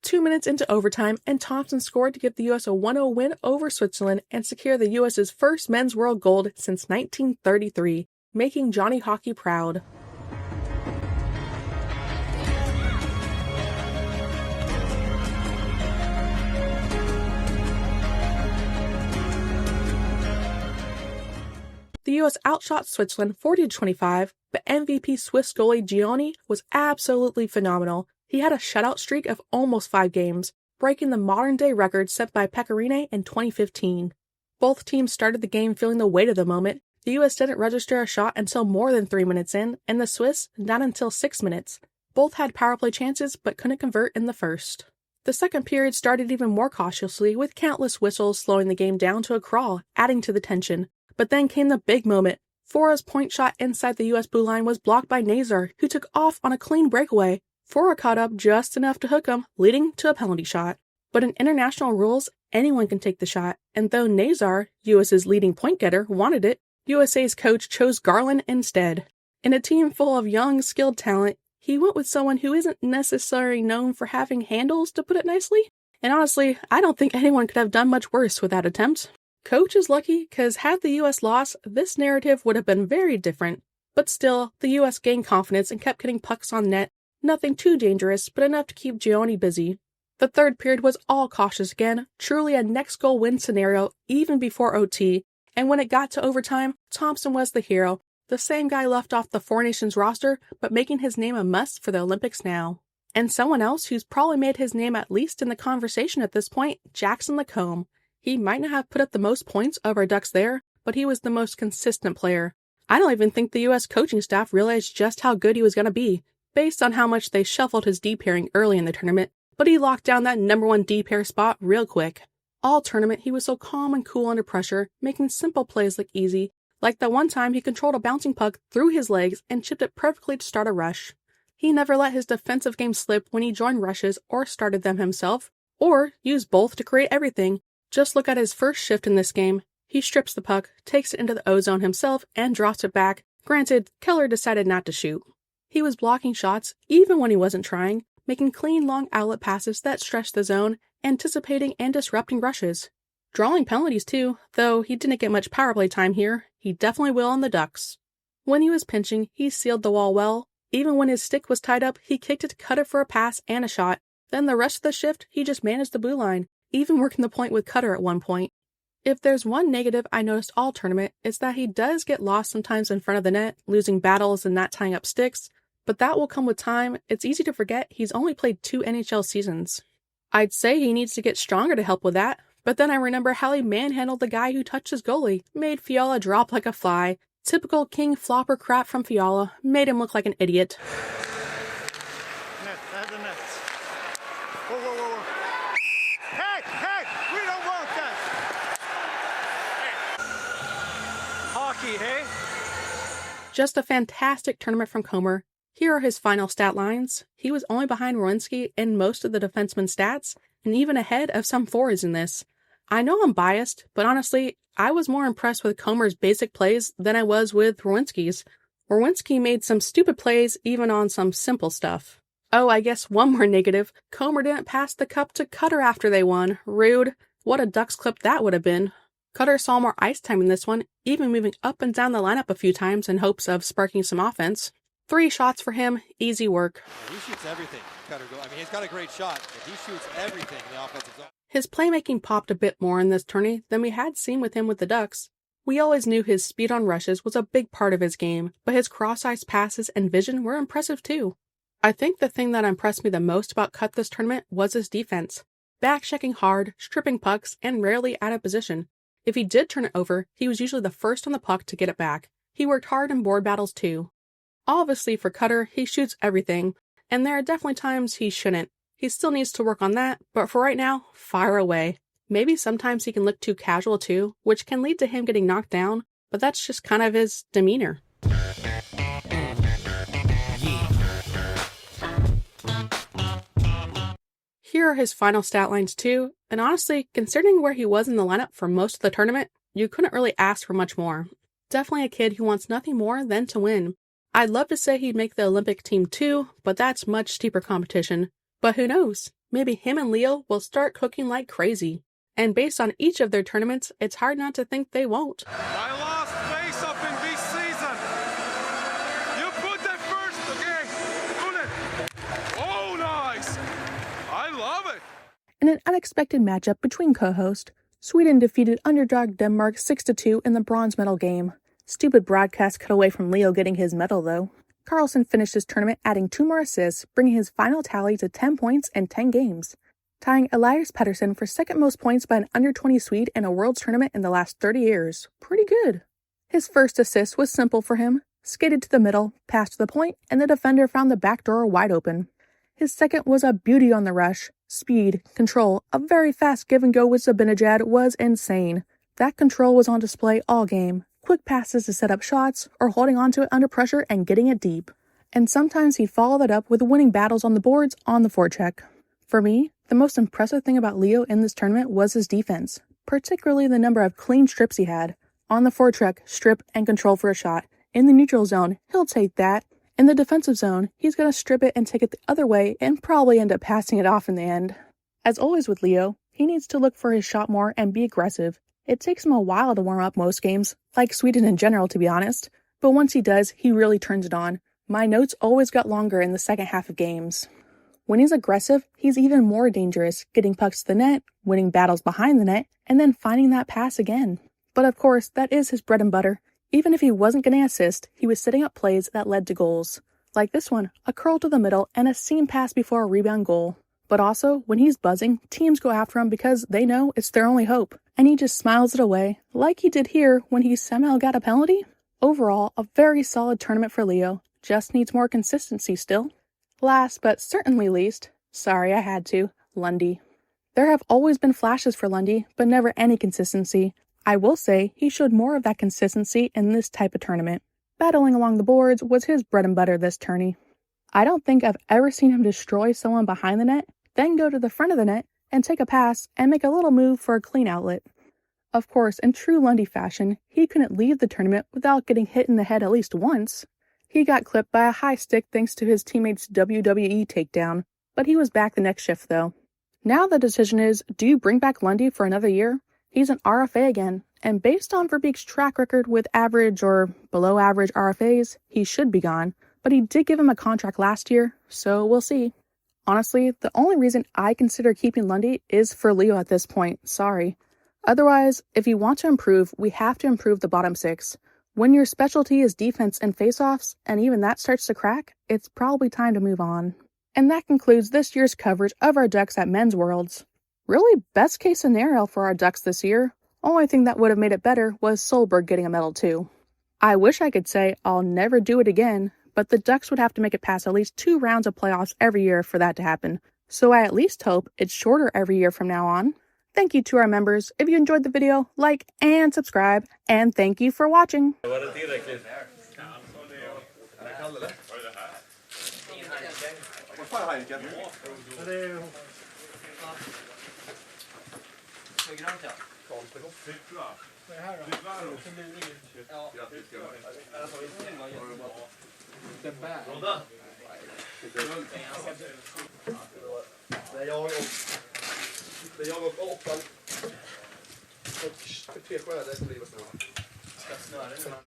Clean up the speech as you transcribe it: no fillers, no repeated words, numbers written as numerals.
2 minutes into overtime, and Thompson scored to give the U.S. a 1-0 win over Switzerland and secure the U.S.'s first men's world gold since 1933, making Johnny Hockey proud. The U.S. outshot Switzerland 40-25, but MVP Swiss goalie Genoni was absolutely phenomenal. He had a shutout streak of almost 5 games, breaking the modern-day record set by Pecorine in 2015. Both teams started the game feeling the weight of the moment. The U.S. didn't register a shot until more than 3 minutes in, and the Swiss not until 6 minutes. Both had power play chances, but couldn't convert in the first. The second period started even more cautiously, with countless whistles slowing the game down to a crawl, adding to the tension. But then came the big moment. Fora's point shot inside the U.S. blue line was blocked by Nazar, who took off on a clean breakaway. Fora caught up just enough to hook him, leading to a penalty shot. But in international rules, anyone can take the shot, and though Nazar, U.S.'s leading point getter, wanted it, USA's coach chose Garland instead. In a team full of young, skilled talent, he went with someone who isn't necessarily known for having handles, to put it nicely. And honestly, I don't think anyone could have done much worse with that attempt. Coach is lucky, because had the U.S. lost, this narrative would have been very different. But still, the U.S. gained confidence and kept getting pucks on net. Nothing too dangerous, but enough to keep Genoni busy. The third period was all cautious again, truly a next goal win scenario even before OT, and when it got to overtime, Thompson was the hero, the same guy left off the Four Nations roster, but making his name a must for the Olympics now. And someone else who's probably made his name at least in the conversation at this point, Jackson LaCombe. He might not have put up the most points of our Ducks there, but he was the most consistent player. I don't even think the U.S. coaching staff realized just how good he was going to be, based on how much they shuffled his D pairing early in the tournament, but he locked down that number 1 D pair spot real quick. All tournament, he was so calm and cool under pressure, making simple plays look easy, like that one time he controlled a bouncing puck through his legs and chipped it perfectly to start a rush. He never let his defensive game slip when he joined rushes or started them himself, or used both to create everything. Just look at his first shift in this game. He strips the puck, takes it into the O-zone himself, and drops it back. Granted, Keller decided not to shoot. He was blocking shots, even when he wasn't trying, making clean long outlet passes that stretched the zone, anticipating and disrupting rushes. Drawing penalties too, though he didn't get much power play time here. He definitely will on the Ducks. When he was pinching, he sealed the wall well. Even when his stick was tied up, he kicked it to Cutter for a pass and a shot. Then the rest of the shift, he just managed the blue line, even working the point with Cutter at one point. If there's one negative I noticed all tournament, it's that he does get lost sometimes in front of the net, losing battles and not tying up sticks, but that will come with time. It's easy to forget he's only played 2 NHL seasons. I'd say he needs to get stronger to help with that, but then I remember how he manhandled the guy who touched his goalie, made Fiala drop like a fly. Typical king flopper crap from Fiala, made him look like an idiot. Hey? Just a fantastic tournament from Comer. Here are his final stat lines. He was only behind Werenski in most of the defenseman's stats, and even ahead of some forwards in this. I know I'm biased, but honestly, I was more impressed with Comer's basic plays than I was with Werenski's. Werenski made some stupid plays even on some simple stuff. Oh, I guess one more negative. Comer didn't pass the cup to Cutter after they won. Rude. What a Ducks clip that would have been. Cutter saw more ice time in this one, even moving up and down the lineup a few times in hopes of sparking some offense. 3 shots for him, easy work. He shoots everything, Cutter. He's got a great shot, but he shoots everything in the offensive zone. His playmaking popped a bit more in this tourney than we had seen with him with the Ducks. We always knew his speed on rushes was a big part of his game, but his cross-ice passes and vision were impressive too. I think the thing that impressed me the most about Cut this tournament was his defense. Back-checking hard, stripping pucks, and rarely out of position. If he did turn it over, he was usually the first on the puck to get it back. He worked hard in board battles too. Obviously for Cutter, he shoots everything, and there are definitely times he shouldn't. He still needs to work on that, but for right now, fire away. Maybe sometimes he can look too casual too, which can lead to him getting knocked down, but that's just kind of his demeanor. Here are his final stat lines too, and honestly, considering where he was in the lineup for most of the tournament, you couldn't really ask for much more. Definitely a kid who wants nothing more than to win. I'd love to say he'd make the Olympic team too, but that's much steeper competition. But who knows? Maybe him and Leo will start cooking like crazy. And based on each of their tournaments, it's hard not to think they won't. My last face-off in this season. You put that first, okay? Put it. Oh, nice. I love it. In an unexpected matchup between co-hosts, Sweden defeated underdog Denmark 6-2 in the bronze medal game. Stupid broadcast cut away from Leo getting his medal, though. Carlsson finished his tournament adding 2 more assists, bringing his final tally to 10 points in 10 games, tying Elias Pettersson for second most points by an under-20 Swede in a Worlds tournament in the last 30 years. Pretty good. His first assist was simple for him. Skated to the middle, passed to the point, and the defender found the back door wide open. His second was a beauty on the rush. Speed, control, a very fast give-and-go with Zibanejad was insane. That control was on display all game. Quick passes to set up shots, or holding onto it under pressure and getting it deep. And sometimes he'd follow that up with winning battles on the boards on the forecheck. For me, the most impressive thing about Leo in this tournament was his defense, particularly the number of clean strips he had. On the forecheck, strip and control for a shot. In the neutral zone, he'll take that. In the defensive zone, he's going to strip it and take it the other way and probably end up passing it off in the end. As always with Leo, he needs to look for his shot more and be aggressive. It takes him a while to warm up most games, like Sweden in general to be honest, but once he does, he really turns it on. My notes always got longer in the second half of games. When he's aggressive, he's even more dangerous, getting pucks to the net, winning battles behind the net, and then finding that pass again. But of course, that is his bread and butter. Even if he wasn't getting assist, he was setting up plays that led to goals. Like this one, a curl to the middle and a seam pass before a rebound goal. But also, when he's buzzing, teams go after him because they know it's their only hope. And he just smiles it away, like he did here when he somehow got a penalty. Overall, a very solid tournament for Leo. Just needs more consistency still. Last but certainly least, sorry I had to, Lundy. There have always been flashes for Lundy, but never any consistency. I will say he showed more of that consistency in this type of tournament. Battling along the boards was his bread and butter this tourney. I don't think I've ever seen him destroy someone behind the net, then go to the front of the net and take a pass and make a little move for a clean outlet. Of course, in true Lundy fashion, he couldn't leave the tournament without getting hit in the head at least once. He got clipped by a high stick thanks to his teammate's WWE takedown, but he was back the next shift though. Now the decision is, do you bring back Lundy for another year? He's an RFA again, and based on Verbeek's track record with average or below average RFAs, he should be gone, but he did give him a contract last year, so we'll see. Honestly, the only reason I consider keeping Lundy is for Leo at this point, sorry. Otherwise, if you want to improve, we have to improve the bottom six. When your specialty is defense and faceoffs, and even that starts to crack, it's probably time to move on. And that concludes this year's coverage of our Ducks at Men's Worlds. Really best case scenario for our Ducks this year. Only thing that would have made it better was Solberg getting a medal too. I wish I could say I'll never do it again, but the Ducks would have to make it past at least 2 rounds of playoffs every year for that to happen. So I at least hope it's shorter every year from now on. Thank you to our members. If you enjoyed the video, like and subscribe, and thank you for watching. Det är jag och 8 och 3 sjöar som driver snö.